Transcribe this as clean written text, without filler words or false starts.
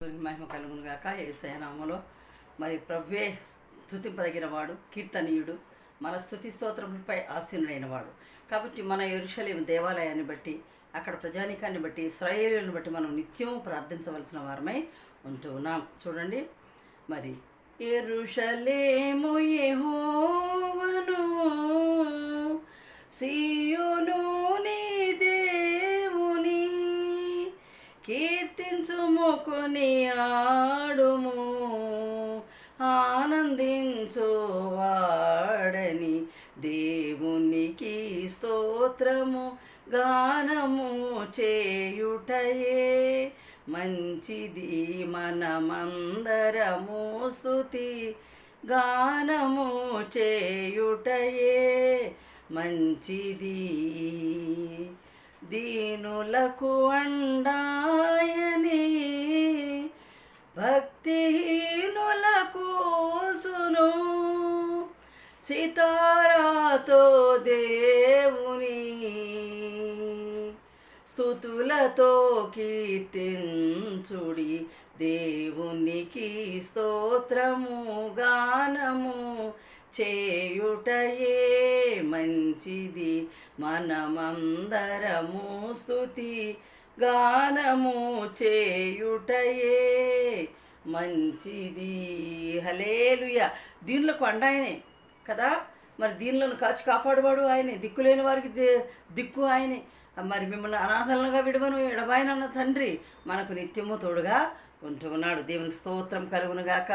దేవునికి మహిమ కలుగును గాక. యేసయ్య నామములో మరి ప్రభువే స్తుతింపదగిన వాడు, కీర్తనీయుడు, మన స్తుతి స్తోత్రములపై ఆసీనుడైన వాడు. కాబట్టి మన యెరూషలేము దేవాలయాన్ని బట్టి, అక్కడ ప్రజానీకాన్ని బట్టి, ఇశ్రాయేలును బట్టి మనం నిత్యం ప్రార్థించవలసిన వారమై ఉంటూ ఉన్నాం. చూడండి, మరి యెరూషలేము యెహోవాను, సీయోను నీ దేవుని కీర్తించుము, కొనియాడుము, ఆనందించు వాడని దేవునికి స్తోత్రము గానము చేయుటయే మంచిది. మనమందరము స్తుతి గానము చేయుటయే మంచిది. దీనులకు అండాయని భక్తిహీనులకు కూల్చును, సితారాతో దేవుని స్తుతులతో కీర్తించుడి, దేవునికి స్తోత్రము గానము చేయుటయే మంచిది. మనమందరము స్తుతి గానము చేయుటయే మంచిది. హల్లెలూయా. దీనులకు అండ ఆయనే కదా, మరి దీనులను కాచి కాపాడువాడు ఆయనే, దిక్కులేని వారికి దిక్కు ఆయనే. మరి మిమ్మల్ని అనాథలుగా విడవను ఎడబాయనన్న తండ్రి మనకు నిత్యము తోడుగా ఉంటూ ఉన్నాడు. దేవునికి స్తోత్రం కలుగునుగాక.